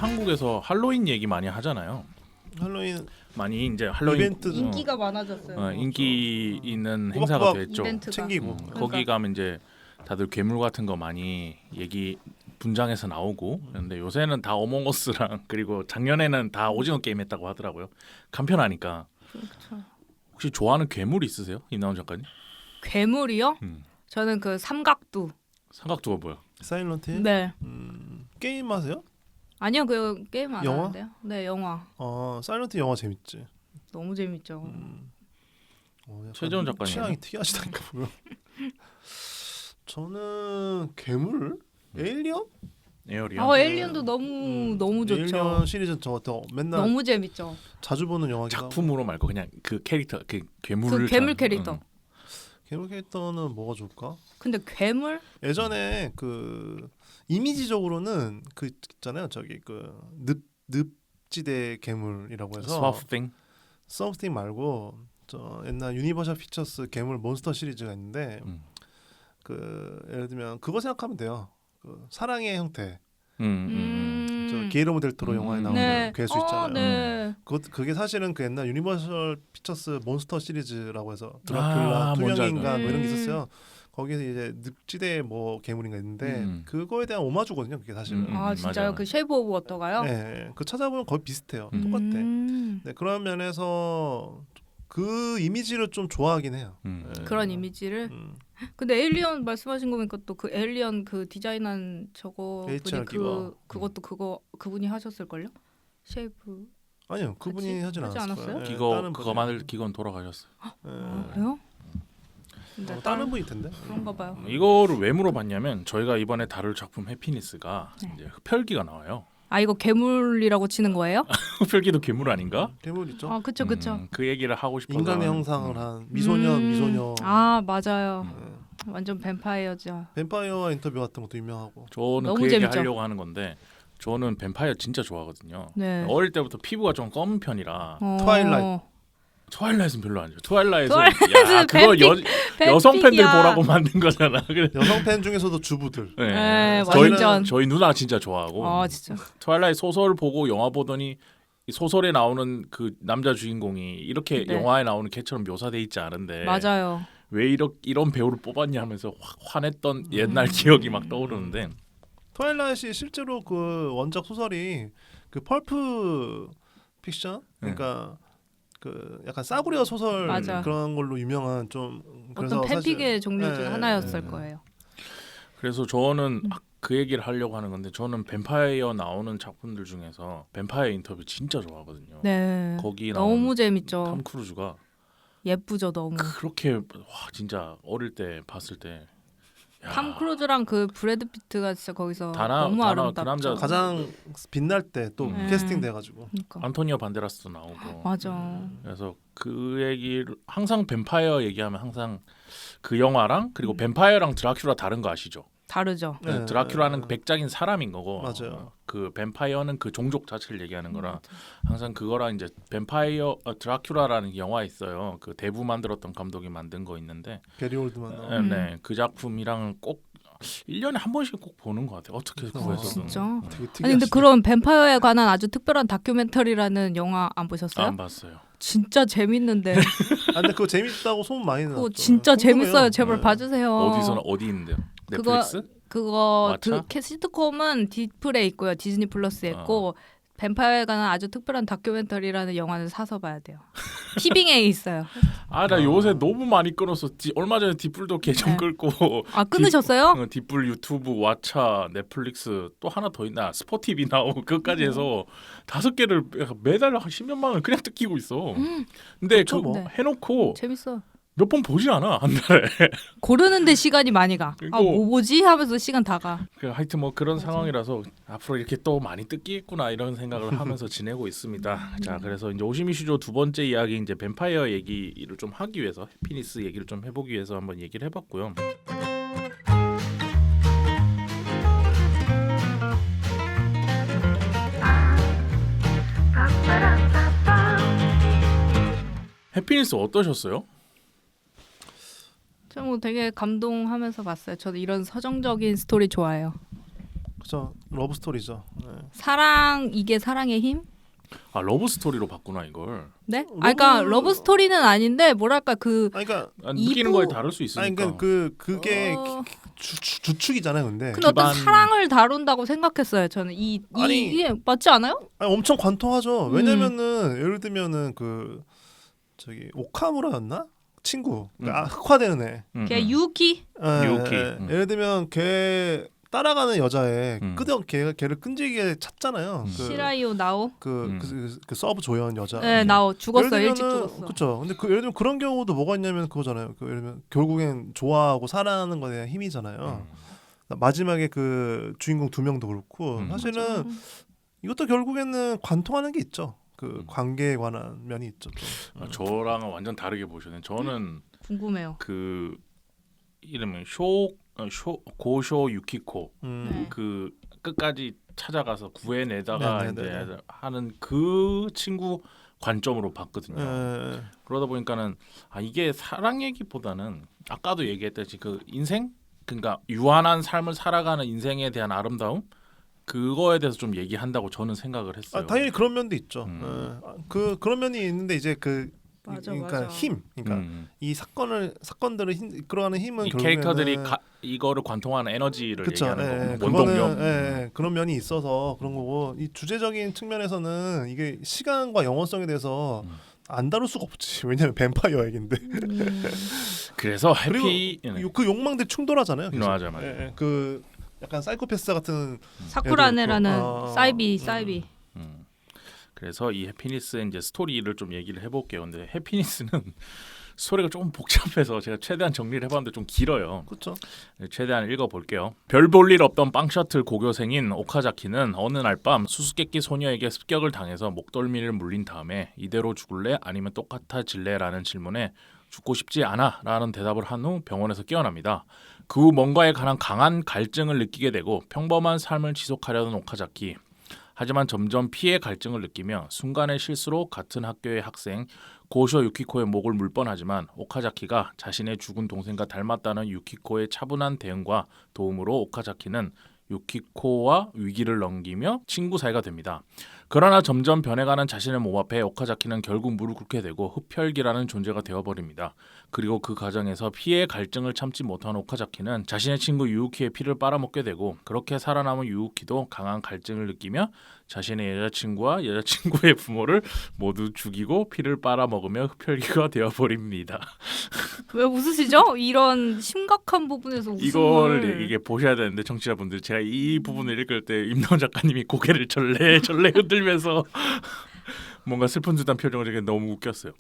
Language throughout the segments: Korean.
한국에서 할로윈 얘기 많이 하잖아요. 할로윈 많이 이제 할로윈 이벤트 인기가 많아졌어요. 인기 있는 꼬박꼬박 행사가 됐죠. 이벤트가. 챙기고 거기 가면 이제 다들 괴물 같은 거 많이 얘기 분장해서 나오고 그런데 요새는 다 어몽어스랑 그리고 작년에는 다 오징어 게임 했다고 하더라고요. 간편하니까. 그렇죠. 혹시 좋아하는 괴물 있으세요? 임나온 작가님? 괴물이요? 저는 그 삼각두. 삼각두가 뭐야? 사일런트 힐? 네. 게임 하세요? 아니요, 그 게임 안 영화? 하는데요. 네, 영화. 사일런트 영화 재밌지. 너무 재밌죠. 약간 최재원 작가님. 취향이 특이하시다니까 보면. 저는 괴물? 에일리언? 에어리언. 에일리언도 너무 좋죠. 에일리언 시리즈 저한테 맨날 너무 재밌죠. 자주 보는 영화기도 하고. 작품으로 말고 그냥 그 캐릭터 그 괴물을 그 괴물 캐릭터. 괴물 캐릭터는 뭐가 좋을까? 근데 괴물? 예전에 그 이미지적으로는 그 있잖아요. 저기 그 늪지대 괴물이라고 해서 스와프팅. 썸띵 말고 저 옛날 유니버셜 피처스 괴물 몬스터 시리즈가 있는데 그 예를 들면 그거 생각하면 돼요. 그 사랑의 형태. 저 기에르모 델 토로 영화에 나오는 네. 괴수 있잖아요. 네. 그게 사실은 그 옛날 유니버셜 피처스 몬스터 시리즈라고 해서 드라큘라, 투명 뭔지 인간 뭐 이런 게 음. 있었어요. 거기서 이제 늪지대 뭐 괴물인가 있는데 그거에 대한 오마주거든요. 그게 사실은. 아 진짜요? 맞아요. 그 쉐이프 오브 워터가요? 네, 그 찾아보면 거의 비슷해요. 똑같아. 네, 그런 면에서 그 이미지를 좀 좋아하긴 해요. 네. 그런 이미지를. 음. 근데 에일리언 말씀하신 거 보니까 또 그 에일리언 그 디자인한 저거 HR 분이 그것도 그분이 하셨을 걸요? 쉐이프. 아니요, 그분이 같이 하진 하지 않았어요. 않았어요? 네, 기거 다른 그거 분이. 만들 기건 돌아가셨어요. 네. 그래요? 근데 다른 분일 텐데. 그런가 봐요. 이거를 왜 물어봤냐면 저희가 이번에 다룰 작품 해피니스가 이제 흡혈귀가 나와요. 아 이거 괴물이라고 치는 거예요? 흡혈귀도 괴물 아닌가? 괴물 있죠. 아 그쵸. 그 얘기를 하고 싶어서 인간의 형상을 한 미소녀. 아 맞아요. 네. 완전 뱀파이어죠. 뱀파이어 인터뷰 같은 것도 유명하고. 저는 너무 그 얘기 재밌죠? 하려고 하는 건데 저는 뱀파이어 진짜 좋아하거든요. 네. 어릴 때부터 피부가 좀 검은 편이라 트와일라이트. 트와일라이트는 별로 안 좋아. 트와일라이트는 트와일라이트는 야 그거 여성 팬들 뱀픽이야. 보라고 만든 거잖아. 그래. 여성 팬 중에서도 주부들. 네, 저희, 완전. 저희 누나 진짜 좋아하고 아 진짜. 트와일라이트 소설 보고 영화 보더니 이 소설에 나오는 그 남자 주인공이 이렇게 네. 영화에 나오는 걔처럼 묘사돼 있지 않은데 맞아요. 왜 이런 배우를 뽑았냐 하면서 확 화냈던 옛날 기억이 막 떠오르는데 트와일라이트이 실제로 그 원작 소설이 그 펄프 픽션 그러니까 그 약간 싸구려 소설 맞아. 그런 걸로 유명한 좀 그래서 어떤 팬픽의 종류 중 네, 하나였을 네. 거예요. 그래서 저는 그 얘기를 하려고 하는 건데 저는 뱀파이어 나오는 작품들 중에서 뱀파이어 인터뷰 진짜 좋아하거든요. 네. 거기 너무 나오는 재밌죠. 톰 크루즈가 예쁘죠 너무. 그렇게 와 진짜 어릴 때 봤을 때 야, 탐 크루즈랑 그 브래드 피트가 진짜 거기서 너무 그 아름답죠. 남자 가장 빛날 때 또 네. 캐스팅 돼가지고 그러니까. 안토니오 반데라스도 나오고 맞아. 그래서 그 얘기를 항상 뱀파이어 얘기하면 항상 그 영화랑 그리고 뱀파이어랑 드라큘라 다른 거 아시죠? 다르죠. 네. 드라큘라는 백작인 사람인 거고 맞아요. 그 뱀파이어는 그 종족 자체를 얘기하는 거라 항상 그거랑 이제 뱀파이어 드라큘라라는 영화 있어요. 그 대부 만들었던 감독이 만든 거 있는데 게리 올드만 나오고. 네, 그 작품이랑 꼭 1년에 한 번씩 꼭 보는 것 같아요. 어떻게 구해서든. 진짜. 되게 아니 근데 특이하시네. 그런 뱀파이어에 관한 아주 특별한 다큐멘터리라는 영화 안 보셨어요? 안 봤어요. 진짜 재밌는데. 근데 그거 재밌다고 소문 많이 그거 났죠. 진짜 궁금해요. 재밌어요. 제발 네. 봐주세요. 어디 있는데요? 그거- 넷플릭스? 그거 왓챠? 시트콤은 디플에 있고요. 디즈니 플러스에 있고 뱀파이어에 관한 아주 특별한 다큐멘터리라는 영화는 사서 봐야 돼요. 티빙에 있어요. 아 나 요새 너무 많이 끊었어. 얼마 전에 뒷불도 계정 네. 끌고 아 끊으셨어요? 뒷불 유튜브, 왓챠, 넷플릭스 또 하나 더 있나 스포티비 나오고 그것까지 해서 5개를 매달 한 10몇만 원 그냥 뜯기고 있어. 근데 그렇죠, 그 뭐. 네. 해놓고 재밌어. 몇 번 보지 않아 한 달에. 고르는데 시간이 많이 가. 이거- 아 뭐지 하면서 시간 다 가. 하여튼 뭐 그런 상황이라서 앞으로 이렇게 또 많이 뜯기겠구나 이런 생각을 하면서 지내고 있습니다. 자 그래서 이제 오시미슈조 두 번째 이야기 이제 뱀파이어 얘기를 좀 하기 위해서 해피니스 얘기를 좀 해보기 위해서 한번 얘기를 해봤고요. 해피니스 어떠셨어요? 저 뭐 되게 감동하면서 봤어요. 저도 이런 서정적인 스토리 좋아해요. 그죠. 러브 스토리죠. 네. 사랑 이게 사랑의 힘? 아 러브 스토리로 봤구나 이걸. 네? 그러니까 러브 스토리는 아닌데 뭐랄까 그 그러니까 느끼는 거에 다를 수 있으니까. 그러니까 그게 주축이잖아요. 근데 어떤 기반- 사랑을 다룬다고 생각했어요. 저는 이게 맞지 않아요? 엄청 관통하죠. 왜냐면은 예를 들면은 그 저기 오카무라였나? 친구. 흑화되는 애. 걔 유키? 유키. 예를 들면 걔 따라가는 여자애 걔를 끈질기게 찾잖아요. 시라이오 나오? 그 서브 조연 여자. 네, 나오 죽었어. 예를 일찍 들면은- 죽었어. 그쵸. 근데 예를 들면 그런 경우도 뭐가 있냐면 그거잖아요. 예를 들면 결국엔 좋아하고 사랑하는 거에 대한 힘이잖아요. 마지막에 그 주인공 2명도 그렇고 사실은 이것도 결국에는 관통하는 게 있죠. 그 관계에 관한 면이 있죠. 또. 저랑은 완전 다르게 보시네. 저는 궁금해요. 그 이름은 고쇼 유키코 네. 그 끝까지 찾아가서 구해내다가 네네네. 이제 하는 그 친구 관점으로 봤거든요. 그러다 보니까는 이게 사랑 얘기보다는 아까도 얘기했듯이 그 인생 그러니까 유한한 삶을 살아가는 인생에 대한 아름다움 그거에 대해서 좀 얘기한다고 저는 생각을 했어요. 당연히 그런 면도 있죠. 그런 면이 있는데 이제 맞아. 힘, 그러니까 이 사건들을 이끌어가는 힘은 이 결국에는 캐릭터들이 이거를 관통하는 에너지를 그쵸, 얘기하는 거고 원동력. 그런 면이 있어서 그런 거고 이 주제적인 측면에서는 이게 시간과 영원성에 대해서 안 다룰 수가 없지. 왜냐하면 뱀파이어 얘긴데. 그래서 그리고 해피 그 욕망들 충돌하잖아요. 계속. 맞아. 그 약간 사이코패스 같은 사쿠라네라는 사이비. 그래서 이 해피니스의 이제 스토리를 좀 얘기를 해볼게요. 근데 해피니스는 스토리가 조금 복잡해서 제가 최대한 정리를 해봤는데 좀 길어요. 그렇죠. 최대한 읽어볼게요. 별 볼 일 없던 빵 셔틀 고교생인 오카자키는 어느 날 밤 수수께끼 소녀에게 습격을 당해서 목덜미를 물린 다음에 이대로 죽을래 아니면 똑같아질래라는 질문에 죽고 싶지 않아라는 대답을 한 후 병원에서 깨어납니다. 그 후 뭔가에 관한 강한 갈증을 느끼게 되고 평범한 삶을 지속하려던 오카자키. 하지만 점점 피해 갈증을 느끼며 순간의 실수로 같은 학교의 학생 고쇼 유키코의 목을 물 뻔하지만 오카자키가 자신의 죽은 동생과 닮았다는 유키코의 차분한 대응과 도움으로 오카자키는 유키코와 위기를 넘기며 친구 사이가 됩니다. 그러나 점점 변해가는 자신의 몸 앞에 오카자키는 결국 무릎 꿇게 되고 흡혈귀라는 존재가 되어버립니다. 그리고 그 과정에서 피해 갈증을 참지 못한 오카자키는 자신의 친구 유우키의 피를 빨아먹게 되고 그렇게 살아남은 유우키도 강한 갈증을 느끼며 자신의 여자친구와 여자친구의 부모를 모두 죽이고 피를 빨아먹으며 흡혈귀가 되어버립니다. 왜 웃으시죠? 이런 심각한 부분에서 웃음을. 이게 보셔야 되는데 청취자분들 제가 이 부분을 읽을 때 임나원 작가님이 고개를 절레 흔들면서 뭔가 슬픈 듯한 표정을 되게 너무 웃겼어요.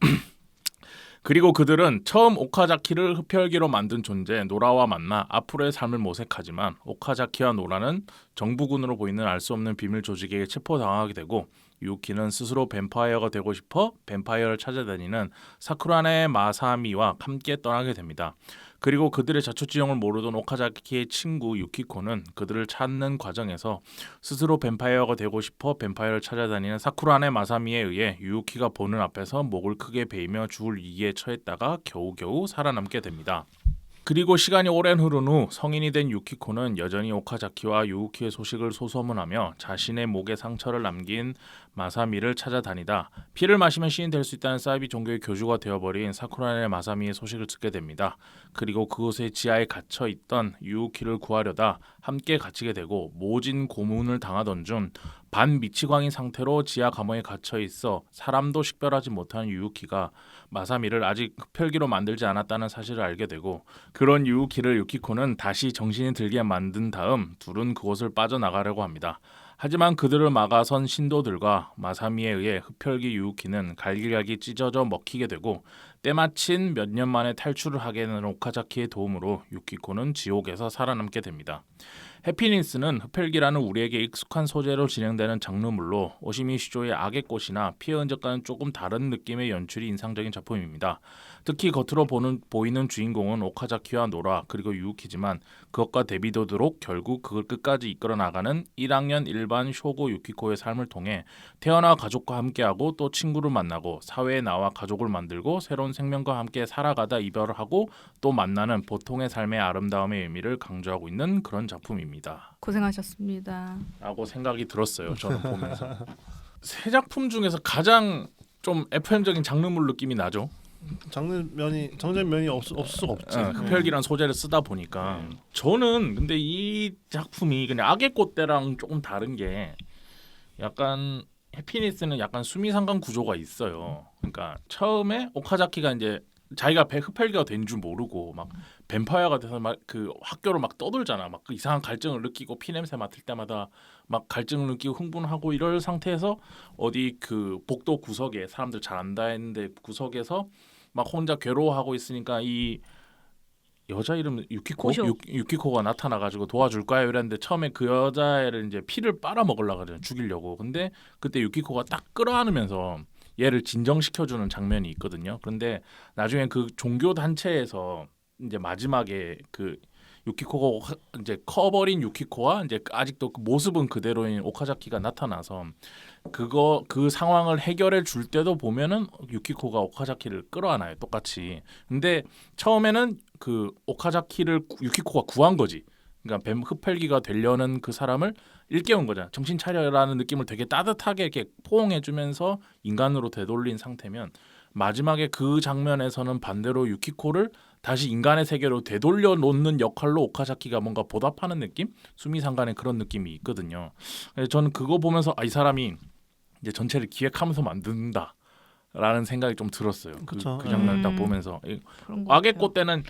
그리고 그들은 처음 오카자키를 흡혈귀로 만든 존재 노라와 만나 앞으로의 삶을 모색하지만 오카자키와 노라는 정부군으로 보이는 알 수 없는 비밀 조직에게 체포당하게 되고 유키는 스스로 뱀파이어가 되고 싶어 뱀파이어를 찾아다니는 사쿠라네 마사미와 함께 떠나게 됩니다. 그리고 그들의 자초지종을 모르던 오카자키의 친구 유키코는 그들을 찾는 과정에서 스스로 뱀파이어가 되고 싶어 뱀파이어를 찾아다니는 사쿠라네 마사미에 의해 유키가 보는 앞에서 목을 크게 베이며 죽을 위기에 처했다가 겨우겨우 살아남게 됩니다. 그리고 시간이 오랜 흐른 후 성인이 된 유키코는 여전히 오카자키와 유우키의 소식을 소소문하며 자신의 목에 상처를 남긴 마사미를 찾아다니다 피를 마시면 신이 될 수 있다는 사이비 종교의 교주가 되어버린 사쿠라네 마사미의 소식을 듣게 됩니다. 그리고 그곳의 지하에 갇혀있던 유우키를 구하려다 함께 갇히게 되고 모진 고문을 당하던 중 반미치광이 상태로 지하 감옥에 갇혀있어 사람도 식별하지 못한 유우키가 마사미를 아직 흡혈귀로 만들지 않았다는 사실을 알게 되고 그런 유우키를 유키코는 다시 정신이 들게 만든 다음 둘은 그곳을 빠져나가려고 합니다. 하지만 그들을 막아선 신도들과 마사미에 의해 흡혈귀 유우키는 갈기갈기 찢어져 먹히게 되고 때마침 몇 년 만에 탈출을 하게 된 오카자키의 도움으로 유키코는 지옥에서 살아남게 됩니다. 해피니스는 흡혈귀라는 우리에게 익숙한 소재로 진행되는 장르물로 오시미 슈조의 악의 꽃이나 피해 흔적과는 조금 다른 느낌의 연출이 인상적인 작품입니다. 특히 겉으로 보이는 주인공은 오카자키와 노라 그리고 유우키지만 그것과 대비되도록 결국 그걸 끝까지 이끌어 나가는 1학년 일반 쇼고 유키코의 삶을 통해 태어나 가족과 함께하고 또 친구를 만나고 사회에 나와 가족을 만들고 새로운 생명과 함께 살아가다 이별을 하고 또 만나는 보통의 삶의 아름다움의 의미를 강조하고 있는 그런 작품입니다. 고생하셨습니다. 라고 생각이 들었어요. 저는 보면서. 세 작품 중에서 가장 좀 FM적인 장르물 느낌이 나죠. 정전면이 없을 수가 없지. 흡혈귀란 소재를 쓰다 보니까 저는 근데 이 작품이 그냥 악의 꽃대랑 조금 다른 게 약간 해피니스는 약간 수미상관 구조가 있어요. 그러니까 처음에 오카자키가 이제 자기가 흡혈귀가 된 줄 모르고 막 뱀파이어가 돼서 막 그 학교를 막 떠돌잖아. 막 그 이상한 갈증을 느끼고 피냄새 맡을 때마다 막 갈증을 느끼고 흥분하고 이럴 상태에서 어디 그 복도 구석에 사람들 잘 안 다니는데 구석에서 막 혼자 괴로워하고 있으니까 이 여자 이름 유키코 유키코가 나타나가지고 도와줄까요? 이랬는데 처음에 그 여자애를 이제 피를 빨아 먹으려고 하잖아요. 죽이려고. 근데 그때 유키코가 딱 끌어안으면서 얘를 진정시켜주는 장면이 있거든요. 그런데 나중에 그 종교 단체에서 이제 마지막에 그 유키코가 이제 커버린 유키코와 이제 아직도 그 모습은 그대로인 오카자키가 나타나서 그 상황을 해결해 줄 때도 보면은 유키코가 오카자키를 끌어안아요. 똑같이. 근데 처음에는 그 오카자키를 유키코가 구한 거지. 그러니까 뱀 흡혈귀가 되려는 그 사람을 일깨운 거잖아. 정신 차려라는 느낌을 되게 따뜻하게 이렇게 포옹해주면서 인간으로 되돌린 상태면 마지막에 그 장면에서는 반대로 유키코를 다시 인간의 세계로 되돌려 놓는 역할로 오카자키가 뭔가 보답하는 느낌? 수미상관의 그런 느낌이 있거든요. 그래서 저는 그거 보면서 이 사람이 이제 전체를 기획하면서 만든다라는 생각이 좀 들었어요. 그 장면을 딱 보면서 악의 꽃 때는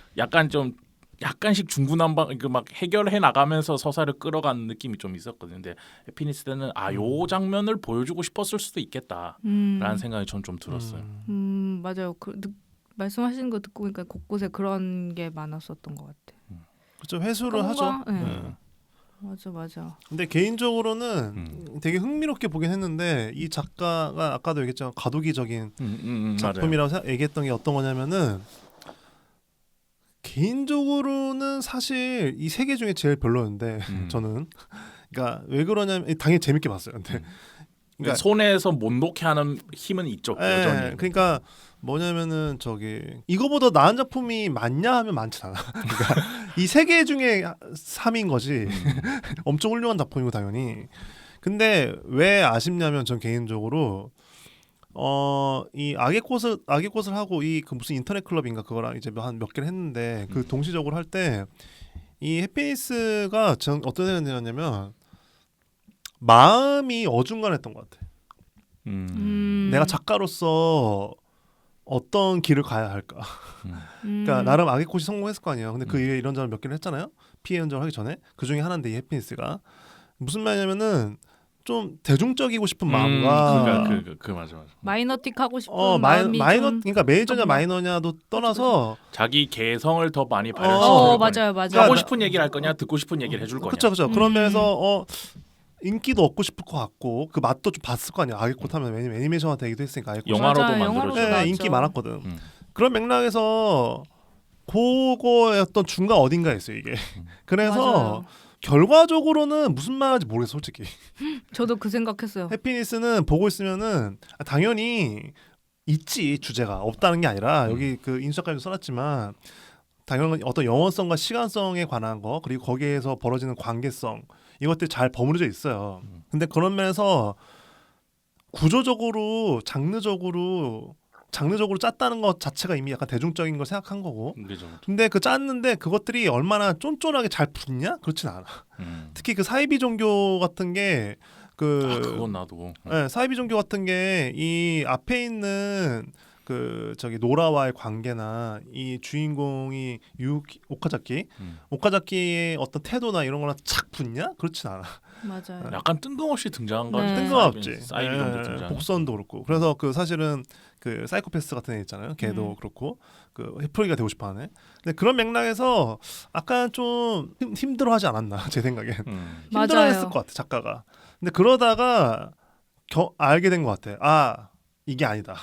약간씩 중구난방 그 막 해결해 나가면서 서사를 끌어가는 느낌이 좀 있었거든요. 근데 해피니스 때는 요 장면을 보여주고 싶었을 수도 있겠다라는 생각이 전 좀 들었어요. 맞아요. 말씀하시는 거 듣고 보니까 곳곳에 그런 게 많았었던 것 같아요. 그렇죠. 회수를 하죠. 네. 맞아. 근데 개인적으로는 되게 흥미롭게 보긴 했는데 이 작가가 아까도 얘기했지만 가도기적인 작품이라고 얘기했던 게 어떤 거냐면은 개인적으로는 사실 이 세 개 중에 제일 별로였는데 저는 그러니까 왜 그러냐면 당연히 재밌게 봤어요. 근데 그러니까 손에서 못 놓게 하는 힘은 있죠. 여전히. 그러니까 뭐냐면은 이거보다 나은 작품이 많냐 하면 많지 않아. 그러니까 이 세 개 중에 3인 거지. 엄청 훌륭한 작품이고 당연히. 근데 왜 아쉽냐면 전 개인적으로 이 악의 꽃을 하고 그 무슨 인터넷 클럽인가 그거랑 이제 한 몇 개를 했는데 그 동시적으로 할 때 이 해피니스가 전 어떤 생각이냐면 마음이 어중간했던 것 같아. 내가 작가로서 어떤 길을 가야 할까. 그러니까 나름 악의 꽃이 성공했을 거 아니에요. 근데 그 이후에 이런저런 몇 개를 했잖아요. 피해 연정을 하기 전에 그 중에 하나인데 이 해피니스가 무슨 말이냐면은 좀 대중적이고 싶은 마음과 그 맞아. 마이너틱 하고 싶은 마음이 그러니까 메이저냐 마이너냐도 떠나서 자기 개성을 더 많이 발현시키는 맞아요. 하고 싶은 얘기를 할 거냐, 듣고 싶은 얘기를 해줄 거냐. 그렇죠. 그런 면에서 인기도 얻고 싶을 것 같고 그 맛도 좀 봤을 거 아니야. 악의 꽃 하면 왜냐면 애니메이션화 되기도 했으니까 악의 꽃 영화로도 만들어져. 인기 많았거든. 그런 맥락에서 그거의 어떤 중간 어딘가에 있어요 이게. 그래서 맞아요. 결과적으로는 무슨 말인지 모르겠어 솔직히. 저도 그 생각했어요. 해피니스는 보고 있으면은 당연히 있지 주제가 없다는 게 아니라 여기 그 인수작가도 써놨지만 당연히 어떤 영원성과 시간성에 관한 거 그리고 거기에서 벌어지는 관계성 이것들이 잘 버무려져 있어요. 근데 그런 면에서 구조적으로 장르적으로 짰다는 것 자체가 이미 약간 대중적인 걸 생각한 거고. 근데 그 짰는데 그것들이 얼마나 쫀쫀하게 잘 붙냐? 그렇진 않아. 특히 그 사이비 종교 같은 게 그건 나도. 네, 사이비 종교 같은 게 이 앞에 있는 노라와의 관계나 이 주인공이 오카자키의 어떤 태도나 이런 거랑 착 붙냐? 그렇진 않아. 맞아요. 약간 뜬금없이 등장한 거 같아요. 뜬금없지. 사이비 정도 등장. 복선도 그렇고. 그래서 사실은 그 사이코패스 같은 애 있잖아요. 걔도 그렇고 그 해프리가 되고 싶어하네. 근데 그런 맥락에서 약간 좀 힘들어하지 않았나 제 생각엔. 힘들어했을 것 같아 작가가. 근데 그러다가 알게 된 것 같아. 이게 아니다.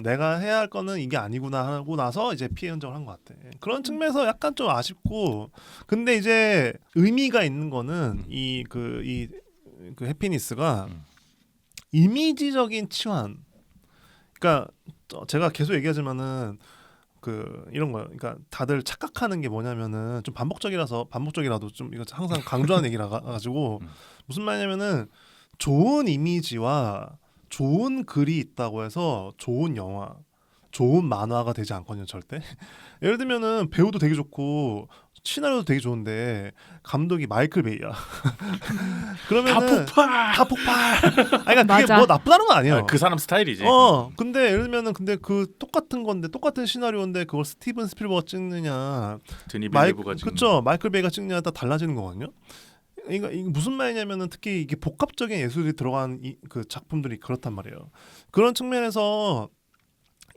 내가 해야 할 거는 이게 아니구나 하고 나서 이제 피해 흔적을 한 것 같아. 그런 측면에서 약간 좀 아쉽고 근데 이제 의미가 있는 거는 이 해피니스가 이미지적인 치환. 그러니까 제가 계속 얘기하지만은 이런 거요. 그러니까 다들 착각하는 게 뭐냐면은 좀 반복적이라도 좀 이거 항상 강조하는 얘기라 가지고 무슨 말이냐면은 좋은 이미지와 좋은 글이 있다고 해서 좋은 영화, 좋은 만화가 되지 않거든요, 절대. 예를 들면은 배우도 되게 좋고 시나리오도 되게 좋은데 감독이 마이클 베이야. 그러면은 다 폭발. 그러니까 그게 맞아. 뭐 나쁘다는 건 아니에요. 그 사람 스타일이지. 근데 예를 들면은 근데 똑같은 건데 똑같은 시나리오인데 그걸 스티븐 스필버가 찍느냐, 드니 빌리브가 찍느냐. 그렇죠. 마이클 베이가 찍느냐 다 달라지는 거거든요. 그러니까 이게 무슨 말이냐면은 특히 이게 복합적인 예술이 들어간 그 작품들이 그렇단 말이에요. 그런 측면에서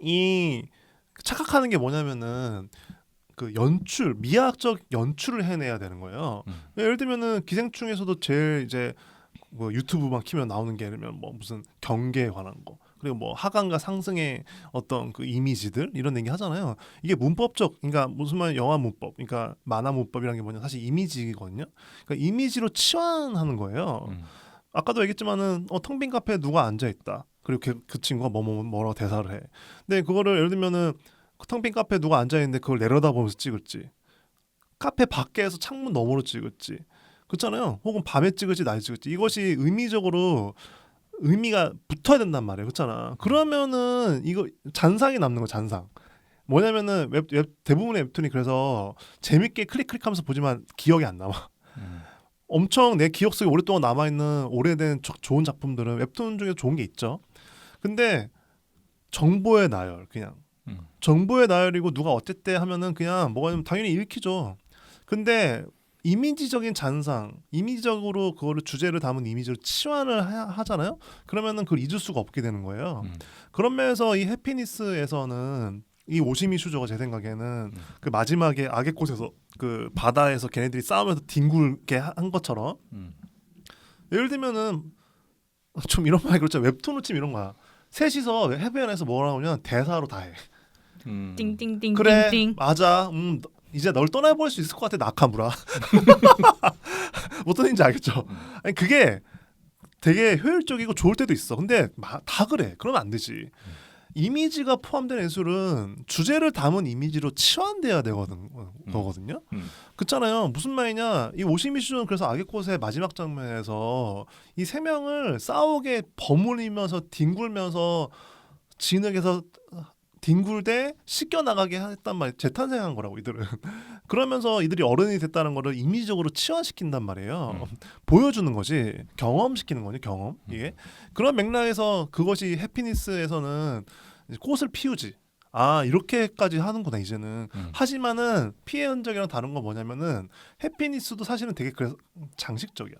이 착각하는 게 뭐냐면은 그 미학적 연출을 해내야 되는 거예요. 예를 들면은 기생충에서도 제일 이제 뭐 유튜브만 키면 나오는 게 예를 들면 뭐 무슨 경계에 관한 거 그리고 뭐 하강과 상승의 어떤 그 이미지들 이런 얘기 하잖아요. 이게 문법적 그러니까 무슨 말 영화 문법 그러니까 만화 문법이라는 게 뭐냐 사실 이미지거든요. 그러니까 이미지로 치환하는 거예요. 아까도 얘기했지만은 텅 빈 카페에 누가 앉아 있다. 그리고 그 친구가 뭐라고 대사를 해. 근데 그거를 예를 들면은 텅 빈 카페에 누가 앉아 있는데 그걸 내려다보면서 찍을지, 카페 밖에서 창문 너머로 찍을지, 그렇잖아요. 혹은 밤에 찍을지 낮에 찍을지 이것이 의미적으로 의미가 붙어야 된단 말이에요. 그렇잖아. 그러면은 이거 잔상이 남는 거 잔상. 뭐냐면은 대부분의 웹툰이 그래서 재밌게 클릭하면서 보지만 기억이 안 남아. 엄청 내 기억 속에 오랫동안 남아있는 오래된 좋은 작품들은 웹툰 중에 좋은 게 있죠. 근데 정보의 나열 그냥 정보의 나열이고 누가 어쨌대 하면은 그냥 뭐가 좀 당연히 읽히죠. 근데 이미지적인 잔상, 이미지적으로 그거를 주제를 담은 이미지로 치환을 하잖아요. 그러면은 그걸 잊을 수가 없게 되는 거예요. 그런 면에서 이 해피니스에서는 이 오시미 슈조가 제 생각에는 그 마지막에 악의 꽃에서 그 바다에서 걔네들이 싸우면서 뒹굴게 한 것처럼 예를 들면은 좀 이런 말 그렇죠. 웹툰으로 치면 이런 거야. 셋이서 해변에서 뭐라고 하면 대사로 다 해. 띵띵띵띵띵. 그래 맞아. 이제 널 떠나볼 수 있을 것 같아 나카무라. 어떤 얘기인지 알겠죠? 아니 그게 되게 효율적이고 좋을 때도 있어. 근데 다 그래. 그러면 안 되지. 이미지가 포함된 예술은 주제를 담은 이미지로 치환돼야 거거든요. 그렇잖아요. 무슨 말이냐? 이 오시미 슈조는 그래서 악의 꽃의 마지막 장면에서 이 세 명을 싸우게 버무리면서 뒹굴면서 진흙에서 뒹굴대 씻겨나가게 했단 말이에요. 재탄생한 거라고 이들은. 그러면서 이들이 어른이 됐다는 거를 이미지적으로 치환시킨단 말이에요. 보여주는 거지. 경험시키는 거지. 경험. 이게. 그런 맥락에서 그것이 해피니스에서는 꽃을 피우지. 아 이렇게까지 하는구나 이제는. 하지만은 피해 흔적이랑 다른 건 뭐냐면은 해피니스도 사실은 되게 그래서 장식적이야.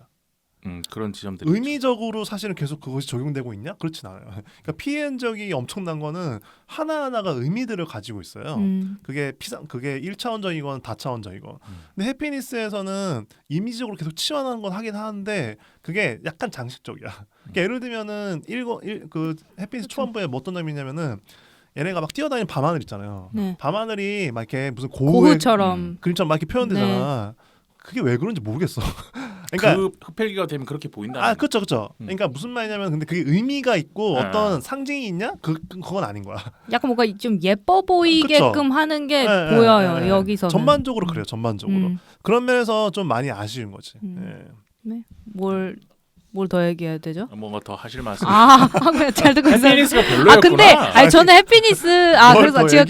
그런 지점들이 의미적으로 사실은 계속 그것이 적용되고 있냐? 그렇진 않아요. 그러니까 피해 흔적이 엄청난 거는 하나하나가 의미들을 가지고 있어요. 그게 1차원적이건 다차원적이건. 근데 해피니스에서는 이미지적으로 계속 치환하는 건 하긴 하는데 그게 약간 장식적이야. 그러니까 예를 들면은 그 해피니스 초반부에 뭐 어떤 장면이냐면은 얘네가 막 뛰어다니는 밤하늘 있잖아요. 네. 밤하늘이 막 이렇게 무슨 고흐처럼 그림처럼 막 이렇게 표현되잖아. 네. 그게 왜 그런지 모르겠어. 그러니까 그 흡혈귀가 되면 그렇게 보인다. 아, 그렇죠. 그러니까 무슨 말이냐면 근데 그게 의미가 있고 어떤 상징이 있냐? 그건 아닌 거야. 약간 뭔가 좀 예뻐 보이게끔 하는 게 보여요. 여기서는. 전반적으로 그래요. 전반적으로. 그런 면에서 좀 많이 아쉬운 거지. 네. 뭘 더 얘기해야 되죠? 뭔가 더 하실 말씀. 그냥 잘 듣고 있어요. 해피니스가 별로였구나. 근데 저는 해피니스 그래서 지금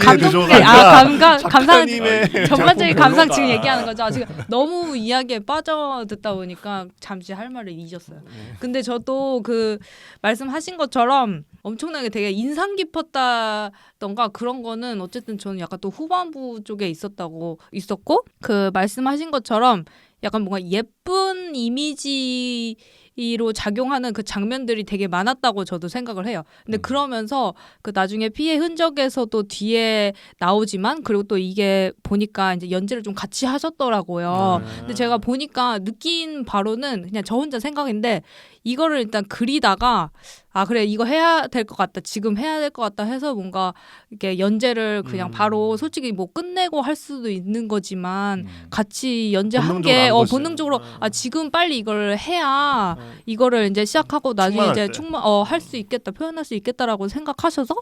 전반적인 감상 지금 얘기하는 거죠. 지금 너무 이야기에 빠져 듣다 보니까 잠시 할 말을 잊었어요. 근데 저도 그 말씀하신 것처럼 엄청나게 되게 인상 깊었다던가 그런 거는 어쨌든 저는 약간 또 후반부 쪽에 있었고 그 말씀하신 것처럼 약간 뭔가 예쁜 이미지로 작용하는 그 장면들이 되게 많았다고 저도 생각을 해요. 근데 그러면서 그 나중에 피해 흔적에서도 뒤에 나오지만 그리고 또 이게 보니까 이제 연재를 좀 같이 하셨더라고요. 근데 제가 보니까 느낀 바로는 그냥 저 혼자 생각인데 이거를 일단 그리다가 아 그래 이거 해야 될 것 같다 지금 해야 될 것 같다 해서 뭔가 이렇게 연재를 그냥 바로 솔직히 뭐 끝내고 할 수도 있는 거지만 같이 연재한 게 본능적으로 아 지금 빨리 이걸 해야 이거를 이제 시작하고 나중에 이제 할 수 있겠다 표현할 수 있겠다라고 생각하셔서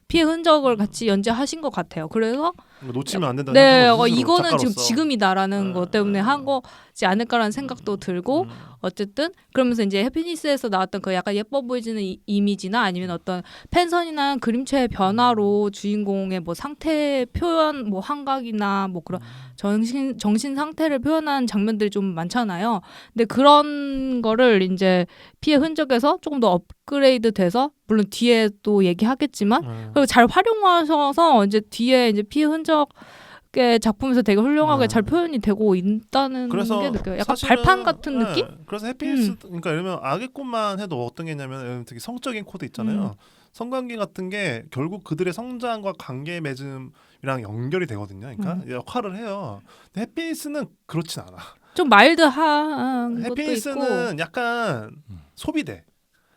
피해 흔적을 같이 연재하신 것 같아요. 그래서 놓치면 안 된다. 네, 이거는 지금이다라는 것 때문에 한 거지 않을까라는 생각도 들고 어쨌든 그러면서 이제 해피니스에서 나왔던 그 약간 예뻐 보이지는 이미지나 아니면 어떤 펜선이나 그림체의 변화로 주인공의 뭐 상태 표현 뭐 환각이나 뭐 그런 정신 상태를 표현한 장면들이 좀 많잖아요. 근데 그런 거를 이제 피해 흔적에서 조금 더 업그레이드 돼서 물론 뒤에 또 얘기하겠지만 그리고 잘 활용하셔서 이제 뒤에 이제 피해 흔적의 작품에서 되게 훌륭하게 잘 표현이 되고 있다는 게 느껴요. 약간 발판 같은 느낌? 그래서 해피니스 그러니까 예를 들면 악의 꽃만 해도 어떤 게 있냐면 특히 성적인 코드 있잖아요. 성관계 같은 게 결국 그들의 성장과 관계 맺음이랑 연결이 되거든요. 그러니까 역할을 해요. 근데 해피니스는 그렇진 않아. 좀 마일드한 것도 있고. 해피니스는 약간 소비돼.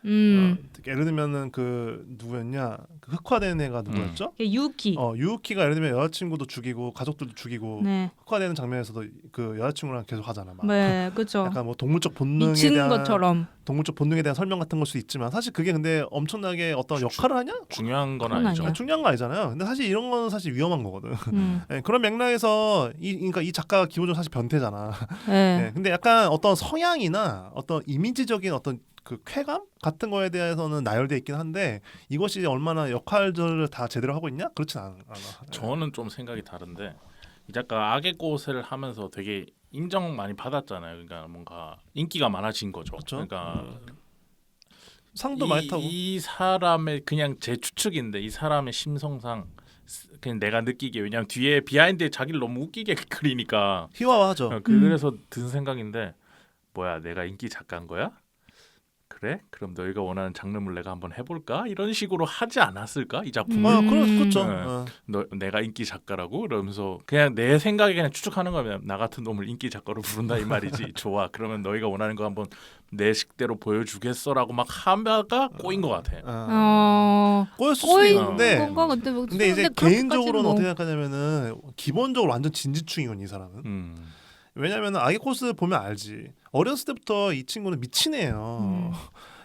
예를 들면은 그 누구였냐 그 흑화된 애가 누구였죠? 유키. 유키가 예를 들면 여자친구도 죽이고 가족들도 죽이고 흑화되는 장면에서도 그 여자친구랑 계속 하잖아. 막. 네, 그렇죠. 약간 뭐 동물적 본능에 미친 대한 것처럼. 동물적 본능에 대한 설명 같은 걸 수 있지만 사실 그게 근데 엄청나게 어떤 역할을 하냐? 중요한 건 아니죠. 중요한 거 아니잖아요. 근데 사실 이런 거는 사실 위험한 거거든. 네, 그런 맥락에서 그러니까 이 작가가 기본적으로 사실 변태잖아. 네, 근데 약간 어떤 성향이나 어떤 이미지적인 어떤 그 쾌감 같은 거에 대해서는 나열돼 있긴 한데 이것이 얼마나 역할들을 다 제대로 하고 있냐? 그렇진 않아. 저는 좀 생각이 다른데 이 작가 악의 꽃을 하면서 되게 인정 많이 받았잖아요. 그러니까 뭔가 인기가 많아진 거죠. 그렇죠? 그러니까 상도 많이 타고 이 사람의 그냥 제 추측인데 이 사람의 심성상 그냥 내가 느끼기에 왜냐면 뒤에 비하인드에 자기를 너무 웃기게 그리니까 희화화하죠. 그래서 든 생각인데 뭐야 내가 인기 작가인 거야? 그래? 그럼 너희가 원하는 장르물 내가 한번 해볼까? 이런 식으로 하지 않았을까? 이 작품을. 그렇죠. 내가 인기 작가라고? 이러면서 그냥 내 생각에 그냥 추측하는 거면 나 같은 놈을 인기 작가로 부른다 이 말이지. 좋아. 그러면 너희가 원하는 거 한번 내 식대로 보여주겠어라고 막 하다가 꼬인 것 같아. 꼬였을 수도 있는데 근데 이제 개인적으로는 어떻게 생각하냐면은 기본적으로 완전 진지충이건 이 사람은. 왜냐하면 악의 코스 보면 알지. 어렸을 때부터 이 친구는 미친 애예요.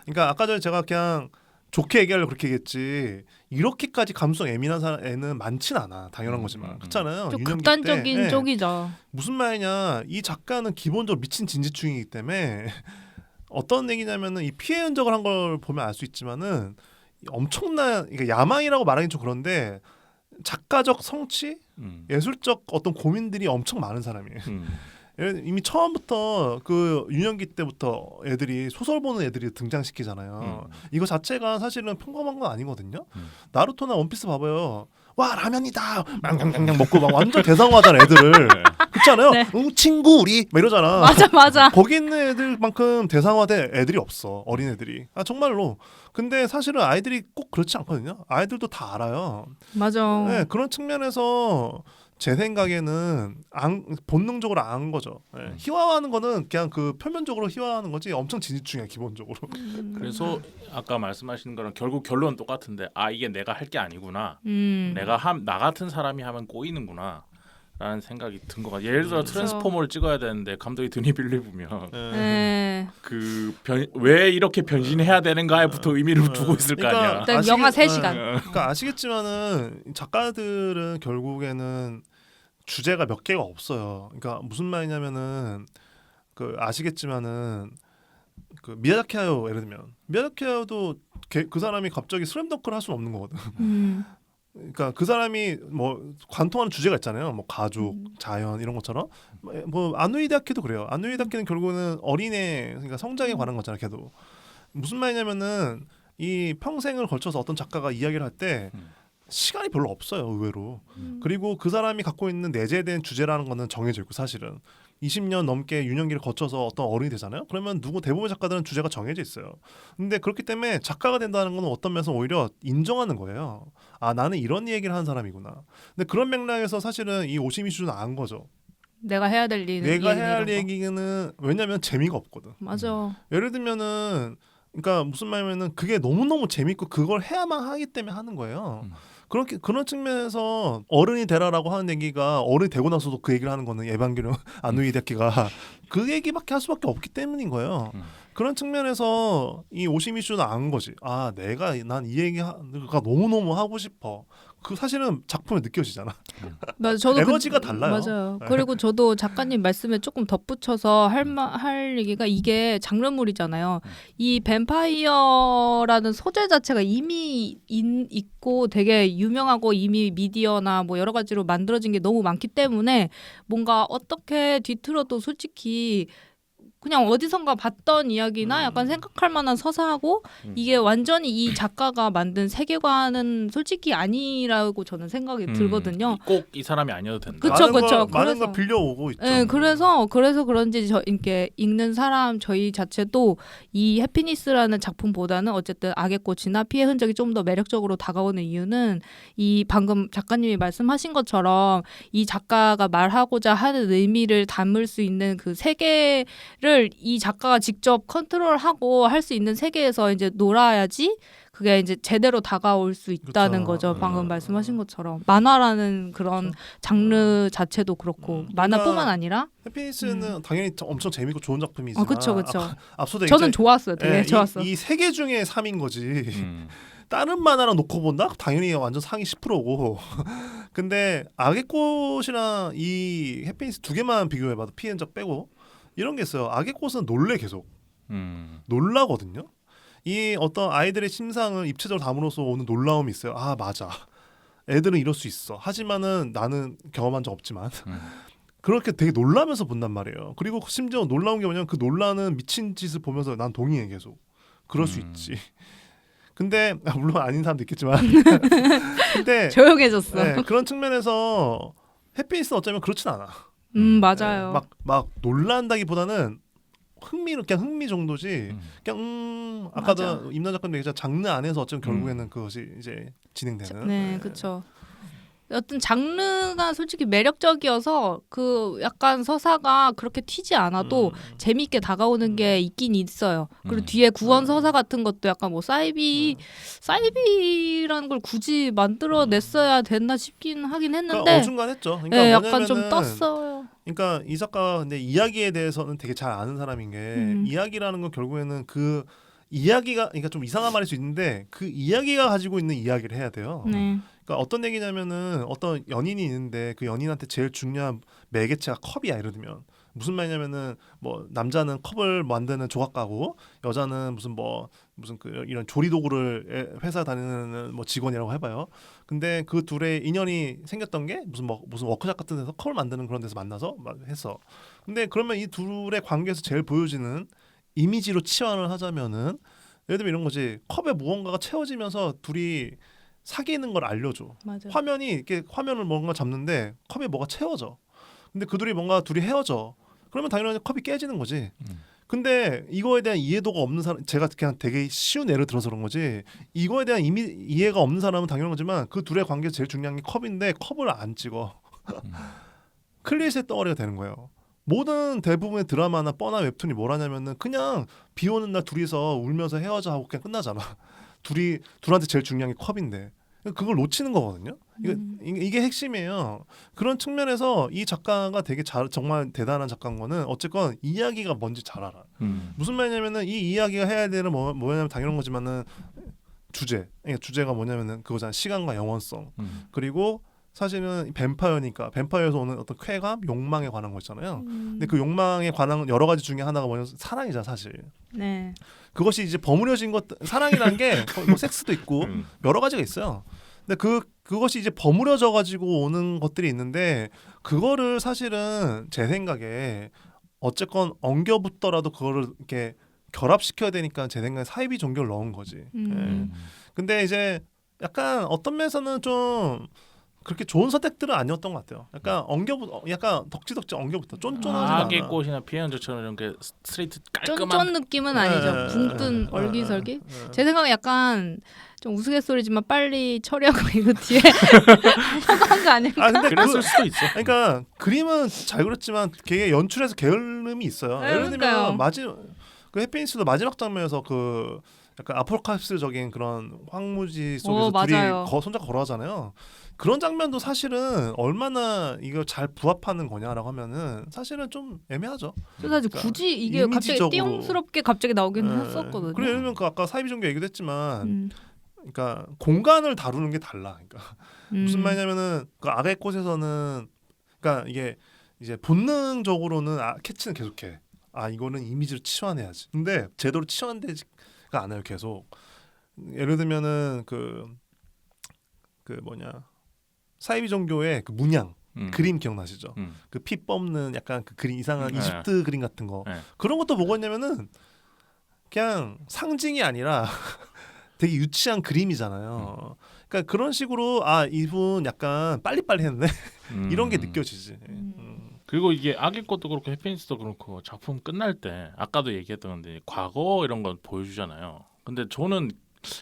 그러니까 아까 전에 제가 그냥 좋게 얘기하려고 그렇게 얘기했지 이렇게까지 감수성 예민한 애는 많진 않아. 당연한 거지만 그렇잖아요. 좀 극단적인 쪽이죠. 무슨 말이냐 이 작가는 기본적으로 미친 진지충이기 때문에 어떤 얘기냐면은 이 피해 흔적을 한 걸 보면 알 수 있지만은 엄청난 그러니까 야망이라고 말하긴 좀 그런데 작가적 성취, 예술적 어떤 고민들이 엄청 많은 사람이에요. 이미 처음부터 그 유년기 때부터 애들이 소설 보는 애들이 등장시키잖아요. 이거 자체가 사실은 평범한 건 아니거든요. 나루토나 원피스 봐봐요. 와 라면이다. 망망망망 먹고 막 완전 대상화하잖아 애들을. 그렇잖아요. 네. 친구 우리 막 이러잖아. 맞아. 거기 있는 애들만큼 대상화된 애들이 없어. 어린 애들이. 정말로. 근데 사실은 아이들이 꼭 그렇지 않거든요. 아이들도 다 알아요. 맞아. 네, 그런 측면에서 제 생각에는 본능적으로 안 거죠. 네. 희화화하는 거는 그냥 그 표면적으로 희화화하는 거지 엄청 진지충이야 기본적으로. 그래서 아까 말씀하시는 거랑 결국 결론은 똑같은데 이게 내가 할 게 아니구나. 내가 나 같은 사람이 하면 꼬이는구나. 라는 생각이 든 것 같아요. 예를 들어 트랜스포머를 찍어야 되는데 감독이 드니 빌리브면 왜 이렇게 변신해야 되는가에부터 의미를 두고 있을 거 아니야. 영화 3시간. 그러니까 아시겠지만은 작가들은 결국에는 주제가 몇 개가 없어요. 그러니까 무슨 말이냐면은 그 아시겠지만은 그 미야자키 하야오 예를 들면 미야자키 하야오도 그 사람이 갑자기 슬램덩크를 할 수는 없는 거거든. 그러니까 그 사람이 뭐 관통하는 주제가 있잖아요. 뭐 가족, 자연 이런 것처럼 뭐 아누이다케도 그래요. 아누이다케는 결국은 어린애 그러니까 성장에 관한 거잖아요. 걔도 무슨 말이냐면은 이 평생을 걸쳐서 어떤 작가가 이야기를 할 때 시간이 별로 없어요. 의외로. 그리고 그 사람이 갖고 있는 내재된 주제라는 거는 정해져 있고 사실은 20년 넘게 유년기를 거쳐서 어떤 어른이 되잖아요. 그러면 대부분 작가들은 주제가 정해져 있어요. 근데 그렇기 때문에 작가가 된다는 건 어떤 면에서 오히려 인정하는 거예요. 나는 이런 얘기를 하는 사람이구나. 근데 그런 맥락에서 사실은 이 오시미 슈는 안 거죠. 내가 해야 될 내가 해야 할 얘기는 왜냐면 재미가 없거든. 맞아. 예를 들면은 그러니까 무슨 말이냐면은 그게 너무너무 재밌고 그걸 해야만 하기 때문에 하는 거예요. 그런 측면에서 어른이 되라라고 하는 얘기가 어른이 되고 나서도 그 얘기를 하는 거는 에반게리온 아누이데키가 그 얘기밖에 할 수밖에 없기 때문인 거예요. 그런 측면에서 이 오시미슈는 안 거지. 아, 난 이 얘기가 너무너무 하고 싶어. 그 사실은 작품에 느껴지잖아. 맞아, 저도 에너지가 달라요. 맞아요. 그리고 저도 작가님 말씀에 조금 덧붙여서 할 얘기가 이게 장르물이잖아요. 이 뱀파이어라는 소재 자체가 이미 있고 되게 유명하고 이미 미디어나 뭐 여러 가지로 만들어진 게 너무 많기 때문에 뭔가 어떻게 뒤틀어도 솔직히 그냥 어디선가 봤던 이야기나 약간 생각할 만한 서사하고 이게 완전히 이 작가가 만든 세계관은 솔직히 아니라고 저는 생각이 들거든요. 꼭 이 사람이 아니어도 된다. 그쵸. 많은 걸 빌려오고 있죠. 네, 그래서 그런지 저 이렇게 읽는 사람 저희 자체도 이 해피니스라는 작품보다는 어쨌든 악의 꽃이나 피해 흔적이 좀 더 매력적으로 다가오는 이유는 이 방금 작가님이 말씀하신 것처럼 이 작가가 말하고자 하는 의미를 담을 수 있는 그 세계를 이 작가가 직접 컨트롤하고 할 수 있는 세계에서 이제 놀아야지 그게 이제 제대로 다가올 수 있다는 그쵸. 거죠. 방금 말씀하신 것처럼 만화라는 그런 장르 자체도 그렇고 만화뿐만 아니라 해피니스는 당연히 엄청 재밌고 좋은 작품이지만 그쵸. 앞서도 저는 좋았어요. 되게 예, 좋았어. 이 세 개 중에 3인 거지. 다른 만화랑 놓고 본다? 당연히 완전 상위 10%고. 근데 악의 꽃이랑 이 해피니스 두 개만 비교해봐도 피해 흔적 빼고 이런 게 있어요. 악의 꽃은 놀래 계속. 놀라거든요. 이 어떤 아이들의 심상을 입체적으로 담으로써 오는 놀라움이 있어요. 아, 맞아. 애들은 이럴 수 있어. 하지만은 나는 경험한 적 없지만 그렇게 되게 놀라면서 본단 말이에요. 그리고 심지어 놀라운 게 뭐냐면 그 놀라는 미친 짓을 보면서 난 동의해 계속. 그럴 수 있지. 근데 물론 아닌 사람도 있겠지만 근데 조용해졌어. 네, 그런 측면에서 해피니스는 어쩌면 그렇진 않아. 맞아요. 네, 막 놀란다기보다는 그냥 흥미 정도지. 그냥 아까도 임나 작가님 얘기했잖아. 장르 안에서 어쩌면 결국에는 그것이 이제 진행되는. 네, 그렇죠. 어떤 장르가 솔직히 매력적이어서 그 약간 서사가 그렇게 튀지 않아도 재밌게 다가오는 게 있긴 있어요. 그리고 뒤에 구원 서사 같은 것도 약간 뭐 사이비라는 걸 굳이 만들어냈어야 됐나 싶긴 하긴 했는데 그러니까 어중간했죠. 그러니까 네, 약간 좀 떴어요. 그러니까 이 작가 근데 이야기에 대해서는 되게 잘 아는 사람인 게 이야기라는 건 결국에는 그 이야기가 그러니까 좀 이상한 말일 수 있는데 그 이야기가 가지고 있는 이야기를 해야 돼요. 네. 그러니까 어떤 얘기냐면은 어떤 연인이 있는데 그 연인한테 제일 중요한 매개체가 컵이야. 예를 들면 무슨 말이냐면은 뭐 남자는 컵을 만드는 조각가고 여자는 무슨 그 이런 조리 도구를 회사 다니는 뭐 직원이라고 해봐요. 근데 그 둘의 인연이 생겼던 게 무슨 워크숍 같은 데서 컵을 만드는 그런 데서 만나서 했어. 근데 그러면 이 둘의 관계에서 제일 보여지는 이미지로 치환을 하자면은 예를 들면 이런 거지. 컵에 무언가가 채워지면서 둘이 사귀는 걸 알려줘. 맞아. 화면을 뭔가 잡는데 컵에 뭐가 채워져. 근데 그 둘이 헤어져. 그러면 당연히 컵이 깨지는 거지. 근데 이거에 대한 이해도가 없는 사람, 제가 그냥 되게 쉬운 예를 들어서 그런 거지. 이거에 대한 이해가 없는 사람은 당연한 거지만 그 둘의 관계에서 제일 중요한 게 컵인데 컵을 안 찍어. 클리셰 덩어리가 되는 거예요. 모든 대부분의 드라마나 뻔한 웹툰이 뭘 하냐면은 그냥 비 오는 날 둘이서 울면서 헤어져 하고 그냥 끝나잖아. 둘한테 제일 중요한 게 컵인데 그걸 놓치는 거거든요. 이게 핵심이에요. 그런 측면에서 이 작가가 되게 정말 대단한 작가인 거는 어쨌건 이야기가 뭔지 잘 알아. 무슨 말이냐면은 이 이야기가 해야 되는 뭐냐면 당연한 거지만은 주제가 뭐냐면은 그거잖아. 시간과 영원성. 그리고 사실은 뱀파이어니까 뱀파이어에서 오는 어떤 쾌감, 욕망에 관한 거 있잖아요. 근데 그 욕망에 관한 여러 가지 중에 하나가 뭐냐면 사랑이잖아, 사실. 네. 그것이 이제 버무려진 사랑이라는 게 뭐 섹스도 있고 여러 가지가 있어요. 근데 그것이 이제 버무려져 가지고 오는 것들이 있는데 그거를 사실은 제 생각에 어쨌건 엉겨붙더라도 그거를 이렇게 결합시켜야 되니까 제 생각에 사이비 종교를 넣은 거지. 예. 근데 이제 약간 어떤 면에서는 좀 그렇게 좋은 선택들은 아니었던 것 같아요. 약간 덕지덕지 엉겨붙어 쫀쫀하지 않아. 악의 꽃이나 피해 흔적처럼 이렇게 스트레이트 깔끔한 쫀쫀 느낌은 아니죠. 붕뜬 얼기설기. 제 생각에 약간 좀 우스갯소리지만 빨리 처리하고 이거 뒤에 한 거 아닐까? 근데 그랬을 수도 있어. 그러니까 그림은 잘 그렸지만 걔 연출에서 게을름이 있어요. 네, 예를 들면 그 해피니스도 마지막 장면에서 그 약간 아포칼립스적인 그런 황무지 속에서 둘이 맞아요. 손잡고 걸어가잖아요. 그런 장면도 사실은 얼마나 이걸 잘 부합하는 거냐라고 하면은 사실은 좀 애매하죠. 저 사실 그러니까 굳이 이게 갑자기 이미지적으로- 띠용스럽게 갑자기 나오긴 예. 했었거든요. 그래 예를 들면 그 아까 사이비종교 얘기도 했지만, 그러니까 공간을 다루는 게 달라. 그러니까 무슨 말이냐면은 그 악의 꽃에서는 그러니까 이게 이제 본능적으로는 캐치는 계속해. 이거는 이미지를 치환해야지. 근데 제대로 치환되지가 않아요. 계속. 예를 들면은 그 뭐냐 사이비 종교의 그 문양 그림 기억나시죠? 그 피 뽑는 약간 그 그림 이상한 이집트 그림 같은 거 그런 것도 뭐가 있냐면은 그냥 상징이 아니라 되게 유치한 그림이잖아요. 그러니까 그런 식으로 이분 약간 빨리빨리 했네 이런 게 느껴지지. 그리고 이게 악의 것도 그렇고 해피니스도 그렇고 작품 끝날 때 아까도 얘기했던 건데 과거 이런 건 보여주잖아요. 근데 저는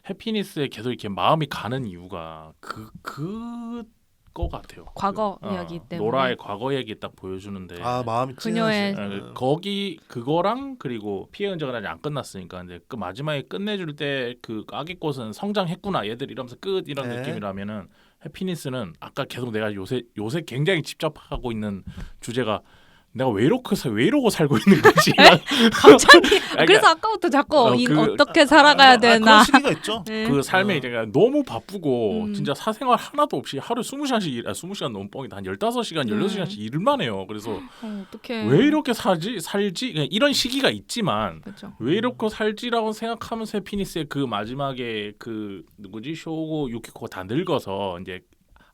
해피니스에 계속 이렇게 마음이 가는 이유가 그거 같아요. 과거 이야기 때문에. 노라의 과거 얘기 딱 보여주는데 마음이 그녀의 거기 그거랑 그리고 피해 흔적은 아직 안 끝났으니까 근데 그 마지막에 끝내줄 때 그 악의 꽃은 성장했구나 얘들 이러면서 끝 이런 느낌이라면은 해피니스는 아까 계속 내가 요새 굉장히 집착하고 있는 주제가 내가 왜 이러고 살고 있는 거지? 갑자기 그래서 아까부터 자꾸 어떻게 살아가야 되나. 그런 시기가 있죠. 그 삶에 이제 너무 바쁘고 진짜 사생활 하나도 없이 하루 20시간씩 20시간 너무 뻥이다. 한 15시간, 16시간씩 일만 해요. 그래서 어떡해. 왜 이렇게 살지? 그냥 이런 시기가 있지만 그렇죠. 왜 이렇게 살지라고 생각하면서 해피니스의 그 마지막에 그 누구지? 쇼고 유키코가 다 늙어서 이제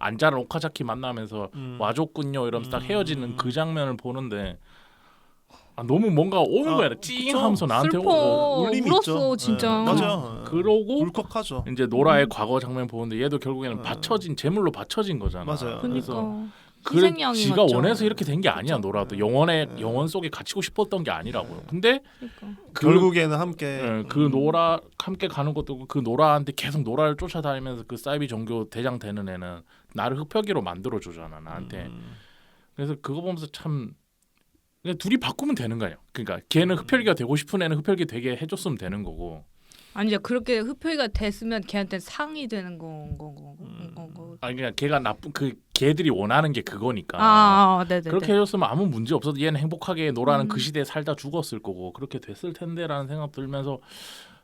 안자는 오카자키 만나면서 와줬군요 이러면서 딱 헤어지는 그 장면을 보는데 너무 뭔가 오는 거야. 찡하면서 나한테 오고 울림이 울었어 있죠. 진짜. 맞아요. 그러고 울컥하죠. 이제 노라의 과거 장면 보는데 얘도 결국에는 제물로 받쳐진 거잖아. 맞아요. 그러니까 그래 희생양이 지가 맞죠. 원해서 이렇게 된 게 아니야. 노라도 영원 속에 갇히고 싶었던 게 아니라고요. 근데 그러니까. 결국에는 함께 그 노라 함께 가는 것도 그 노라한테 계속 노라를 쫓아다니면서 그 사이비 종교 대장 되는 애는 나를 흡혈귀로 만들어 주잖아 나한테. 그래서 그거 보면서 참 그냥 둘이 바꾸면 되는 거예요. 그러니까 걔는 흡혈귀가 되고 싶은 애는 흡혈귀 되게 해줬으면 되는 거고. 아니죠. 그렇게 흡혈귀가 됐으면 걔한테 상이 되는 거고. 그러니까 걔가 나쁜 그 걔들이 원하는 게 그거니까. 네네. 그렇게 해줬으면 아무 문제 없어도 얘는 행복하게 노라는 그 시대에 살다 죽었을 거고 그렇게 됐을 텐데라는 생각 들면서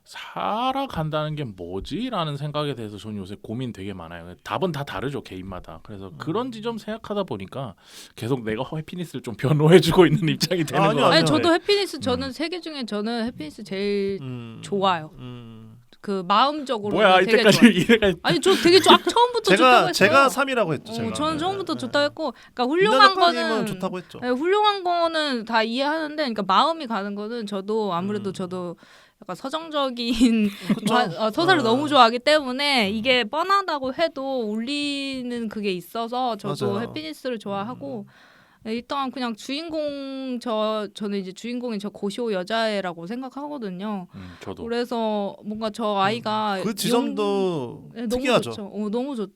살아간다는 게 뭐지라는 생각에 대해서 저는 요새 고민 되게 많아요. 답은 다 다르죠 개인마다. 그래서 그런 지점 생각하다 보니까 계속 내가 해피니스를 좀 변호해주고 있는 입장이 되는 거예요. 아니 저도 해피니스 저는 세계 중에 저는 해피니스 제일 좋아요. 그 마음적으로 뭐야 되게 이때까지 좋아요. 이래가 아니 저 되게 처음부터 좋다고 했어요. 제가 3이라고 했죠. 제가. 저는 처음부터 좋다고 했고, 그러니까 훌륭한 거는 좋다고 했죠. 네, 훌륭한 거는 다 이해하는데, 그러니까 마음이 가는 거는 저도 아무래도 저도 약간 서정적인 서사를 너무 좋아하기 때문에 이게 뻔하다고 해도 울리는 그게 있어서 저도 맞아요. 해피니스를 좋아하고. 일단 그냥 저는 이제 주인공이 저 고시오 여자애라고 생각하거든요. 저도. 그래서 뭔가 저 아이가 그 지점도 특이하죠. 너무 좋.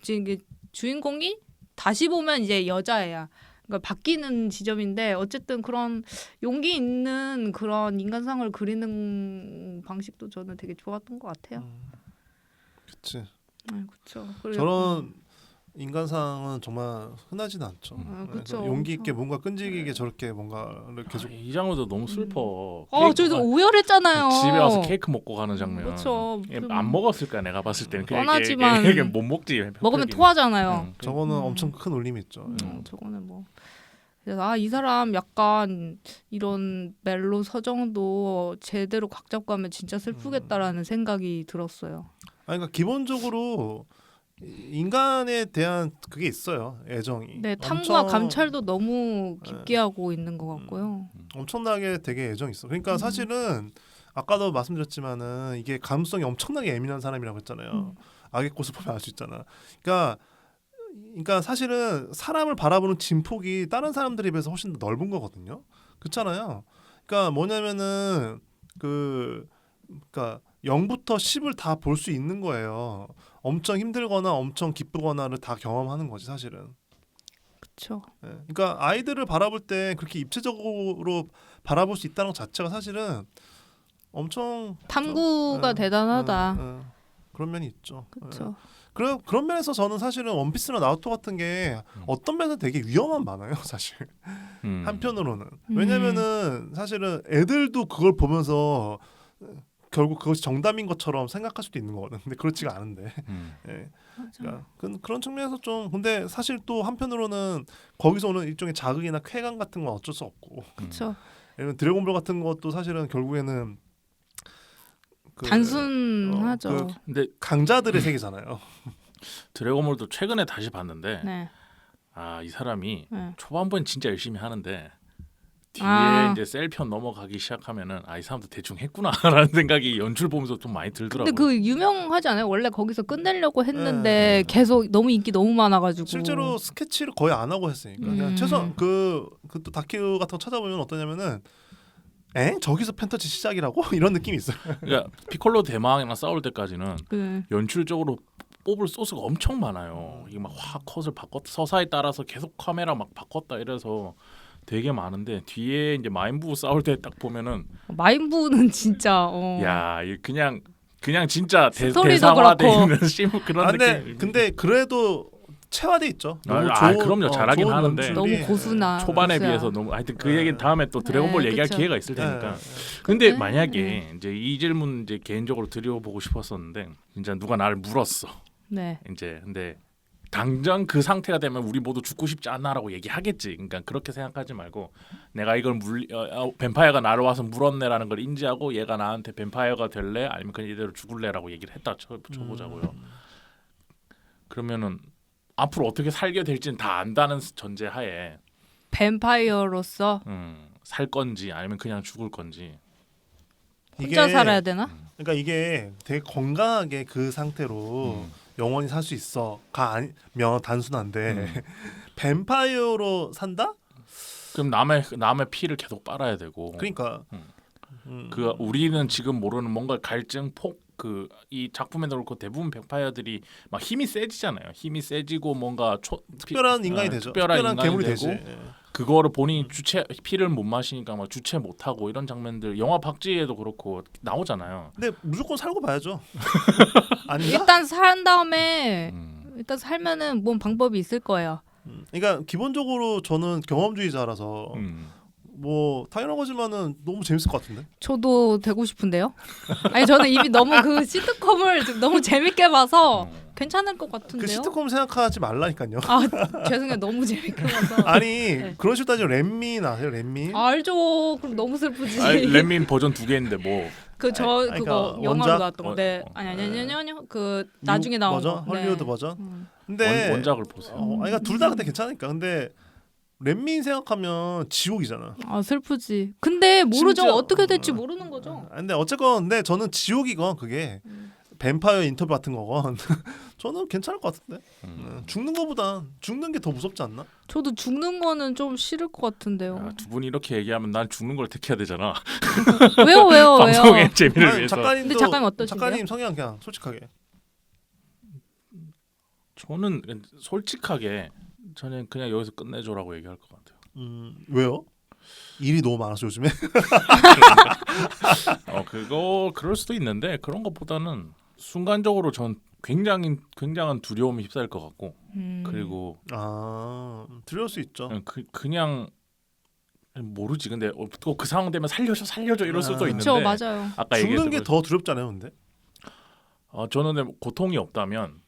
이게 주인공이 다시 보면 이제 여자애야. 그러니까 바뀌는 지점인데 어쨌든 그런 용기 있는 그런 인간상을 그리는 방식도 저는 되게 좋았던 것 같아요. 그렇지. 그렇죠. 저런 인간상은 정말 흔하진 않죠. 그쵸, 용기 있게 뭔가 끈질기게 저렇게 뭔가를 계속. 이 장면도 너무 슬퍼. 저희도 오열했잖아요. 집에 와서 케이크 먹고 가는 장면. 그렇죠. 안 먹었을 거야 내가 봤을 때는. 뻔하지만 이게 못 먹지. 먹으면 토하잖아요. 저거는 엄청 큰 울림이 있죠. 저거는 뭐. 그래서 이 사람 약간 이런 멜로 서정도 제대로 각 잡고 하면 진짜 슬프겠다라는 생각이 들었어요. 그러니까 기본적으로 인간에 대한 그게 있어요. 애정이. 네, 탐구와 감찰도 너무 깊게 하고 있는 것 같고요. 엄청나게 되게 애정이 있어. 그러니까 사실은 아까도 말씀드렸지만은 이게 감수성이 엄청나게 예민한 사람이라고 했잖아요. 악의 꽃을 보면 알 수 있잖아. 그러니까 사실은 사람을 바라보는 진폭이 다른 사람들에 비해서 훨씬 더 넓은 거거든요. 그렇잖아요. 그러니까 뭐냐면은 그러니까 0부터 10을 다 볼 수 있는 거예요. 엄청 힘들거나 엄청 기쁘거나를 다 경험하는 거지 사실은. 그렇죠. 예. 그러니까 아이들을 바라볼 때 그렇게 입체적으로 바라볼 수 있다는 것 자체가 사실은 엄청 탐구가 대단하다. 그런 면이 있죠. 그렇죠. 그런 면에서 저는 사실은 원피스나 나루토 같은 게 어떤 면에서 되게 위험한 많아요, 사실. 한편으로는. 왜냐면은 사실은 애들도 그걸 보면서 결국 그것이 정답인 것처럼 생각할 수도 있는 거거든. 근데 그렇지가 않은데. 예. 그러니까 그런 측면에서 좀 근데 사실 또 한편으로는 거기서 오는 일종의 자극이나 쾌감 같은 건 어쩔 수 없고. 그렇죠. 예를 드래곤볼 같은 것도 사실은 결국에는 단순하죠. 근데 강자들의 세계잖아요. 드래곤볼도 최근에 다시 봤는데 네. 이 사람이 네. 초반부엔 진짜 열심히 하는데 뒤에 이제 셀편 넘어가기 시작하면은 이 사람도 대충 했구나라는 생각이 연출 보면서 좀 많이 들더라고요. 근데 그 유명하지 않아요? 원래 거기서 끝내려고 했는데 계속 너무 인기 너무 많아가지고 실제로 스케치를 거의 안 하고 했으니까 그냥 최소한 또 다큐 같은 거 찾아보면 어떠냐면은 저기서 팬터지 시작이라고 이런 느낌이 있어요. 그러니까 피콜로 대망이랑 싸울 때까지는 연출적으로 뽑을 소스가 엄청 많아요. 이게 막 확 컷을 바꿨다 서사에 따라서 계속 카메라 막 바꿨다 이래서 되게 많은데 뒤에 이제 마인부 싸울 때 딱 보면은 마인부는 진짜 야, 그냥 진짜 스토리도 대사화돼 그렇고. 있는 심 그런 느낌. 근데 그래도 체화돼 있죠. 그럼요. 잘하긴 좋은 하는데. 연출이. 너무 고수나 초반에 고수야. 비해서 너무 하여튼 그 얘기는 다음에 또 드래곤볼 네, 얘기할 그쵸. 기회가 있을 테니까. 근데 근데 만약에 이제 이 질문 이제 개인적으로 드려보고 싶었었는데 진짜 누가 나를 물었어. 네. 이제 근데 당장 그 상태가 되면 우리 모두 죽고 싶지 않나라고 얘기하겠지. 그러니까 그렇게 생각하지 말고 내가 이걸 뱀파이어가 나를 와서 물었네라는 걸 인지하고 얘가 나한테 뱀파이어가 될래 아니면 그냥 이대로 죽을래라고 얘기를 했다 쳐보자고요. 그러면은 앞으로 어떻게 살게 될지는 다 안다는 전제하에 뱀파이어로서 살 건지 아니면 그냥 죽을 건지. 혼자 살아야 되나? 그러니까 이게 되게 건강하게 그 상태로 영원히 살 수 있어가 아니면 단순한데 뱀파이어로 산다? 그럼 남의 피를 계속 빨아야 되고. 그러니까 그 우리는 지금 모르는 뭔가 갈증 이 작품에도 그렇고 대부분 뱀파이어들이 막 힘이 세지잖아요. 힘이 세지고 뭔가 특별한 인간이 되죠. 특별한 인간이 괴물이 되고, 되지. 그거를 본인이 피를 못 마시니까 막 주체 못 하고 이런 장면들 영화 박쥐에도 그렇고 나오잖아요. 근데 무조건 살고 봐야죠. 아닌가? 일단 산 다음에 일단 살면은 뭔 방법이 있을 거예요. 그러니까 기본적으로 저는 경험주의자라서 뭐 당연한 거지만은 너무 재밌을 것 같은데. 저도 되고 싶은데요. 아니 저는 이미 너무 그 시트콤을 좀 너무 재밌게 봐서 괜찮을 것 같은데요. 그 시트콤 생각하지 말라니까요. 죄송해요. 너무 재밌게 봐서. 아니 그런 식으로 따지면 렘민 아세요? 렘민? 알죠. 그럼 너무 슬프지. 렘민 버전 2개 있는데 뭐. 그거 그러니까 영화로 원작? 나왔던 건데 아니 그 나중에 나온 버전? 거. 헐리우드 네. 버전? 근데 원작을 보세요. 그러니까 둘 다 근데 괜찮으니까. 근데 렘민 생각하면 지옥이잖아. 슬프지. 근데 모르죠. 심지어- 어떻게 될지 모르는 거죠. 근데 어쨌건 근데 저는 지옥이건 그게 뱀파이어 인터뷰 같은 거건 저는 괜찮을 것 같은데. 죽는 거보다 죽는 게 더 무섭지 않나? 저도 죽는 거는 좀 싫을 것 같은데요. 두 분이 이렇게 얘기하면 난 죽는 걸 택해야 되잖아. 왜요? 방송의 재미를 아니, 위해서. 작가님도 근데 작가님 어떠신데요? 작가님 성향 그냥 솔직하게. 저는 솔직하게 저는 그냥 여기서 끝내줘라고 얘기할 것 같아요. 왜요? 일이 너무 많아서 요즘에. 그럴 수도 있는데 그런 것보다는 순간적으로 전 굉장한 두려움이 휩싸일 것 같고 그리고 두려울 수 있죠. 그냥 모르지. 근데 또 그 상황 되면 살려줘 이럴 수도 있는데. 그렇죠, 맞아요. 아까 죽는 게 더 두렵잖아요, 근데. 저는 근데 고통이 없다면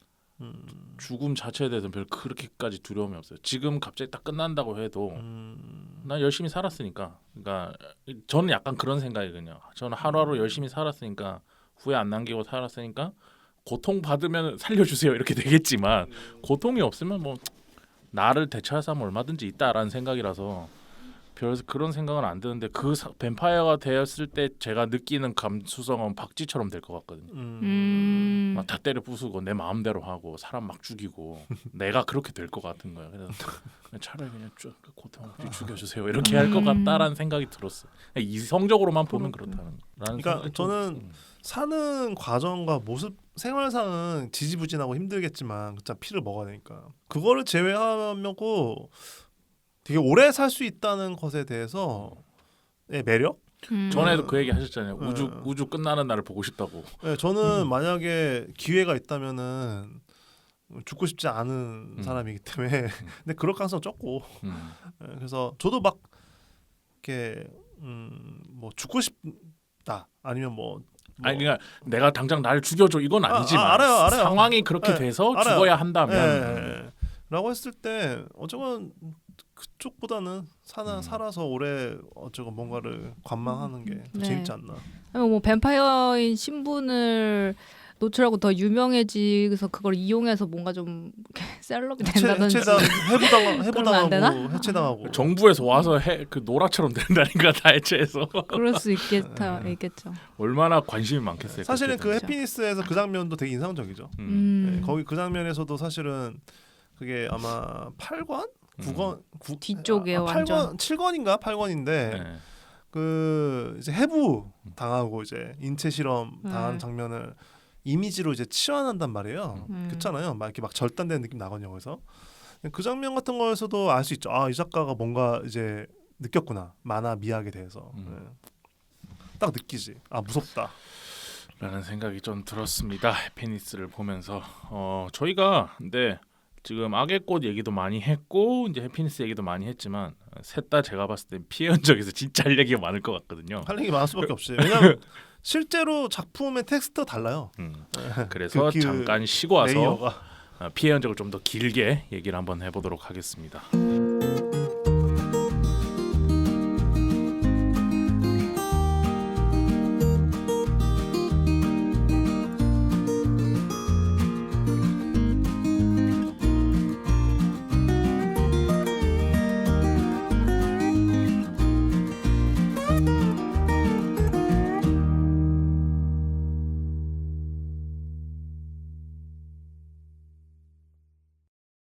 죽음 자체에 대해서 별 그렇게까지 두려움이 없어요. 지금 갑자기 딱 끝난다고 해도 난 열심히 살았으니까. 그러니까 저는 약간 그런 생각이거든요. 저는 하루하루 열심히 살았으니까 후회 안 남기고 살았으니까 고통 받으면 살려주세요 이렇게 되겠지만 고통이 없으면 뭐 나를 대체할 사람은 얼마든지 있다라는 생각이라서 별 그런 생각은 안 드는데 뱀파이어가 되었을 때 제가 느끼는 감수성은 박쥐처럼 될 것 같거든요. 막 다 때려 부수고 내 마음대로 하고 사람 막 죽이고 내가 그렇게 될 것 같은 거예요. 그래서 차라리 그냥 쭉 고통 없이 죽여주세요 이렇게 할 것 같다라는 생각이 들었어요. 이성적으로만 보면 그렇다는. 그러니까 저는 사는 과정과 모습 생활상은 지지부진하고 힘들겠지만 진짜 피를 먹어야 되니까 그거를 제외하면고 되게 오래 살 수 있다는 것에 대해서의 매력? 전에도 그 얘기 하셨잖아요. 우주 끝나는 날을 보고 싶다고. 네, 저는 만약에 기회가 있다면은 죽고 싶지 않은 사람이기 때문에 근데 그럴 가능성 적고 네, 그래서 저도 막 이렇게 뭐 죽고 싶다 아니면 뭐 아니 그러니까 내가 당장 날 죽여줘 이건 아니지만 알아요. 상황이 그렇게 네, 돼서 알아요. 죽어야 한다면 라고 했을 때 어쩌면 그쪽보다는 살아서 오래 어쩌고 뭔가를 관망하는 게 더 네. 재밌지 않나. 뭐 뱀파이어인 신분을 노출하고 더 유명해지서 그걸 이용해서 뭔가 좀 셀럽이 된다든지 해부당하고 해체당하고 정부에서 와서 그 노라처럼 된다니까 다 해체해서 그럴 수 있겠죠. 얼마나 관심이 많겠어요. 사실은 그 그렇죠. 해피니스에서 그 장면도 되게 인상적이죠. 네, 거기 그 장면에서도 사실은 그게 아마 8권? 9권? 뒤쪽에 8권, 완전 7권인가 8권인데 네. 그 이제 해부 당하고 이제 인체 실험 당하는 장면을 이미지로 이제 치환한단 말이에요. 그렇잖아요. 막 이렇게 막 절단되는 느낌 나거든요. 그래서 그 장면 같은 거에서도 알 수 있죠. 아, 이 작가가 뭔가 이제 느꼈구나. 만화 미학에 대해서. 네. 딱 느끼지. 아, 무섭다. 라는 생각이 좀 들었습니다. 해피니스를 보면서 저희가 근데 지금 악의 꽃 얘기도 많이 했고 이제 해피니스 얘기도 많이 했지만 셋 다 제가 봤을 때 피해 흔적에서 진짜 할 얘기가 많을 것 같거든요. 할 얘기 많을 수밖에 없어요. 왜냐면 실제로 작품의 텍스트가 달라요. 그래서 그 잠깐 쉬고 와서 레이어가. 피해 흔적을 좀 더 길게 얘기를 한번 해보도록 하겠습니다.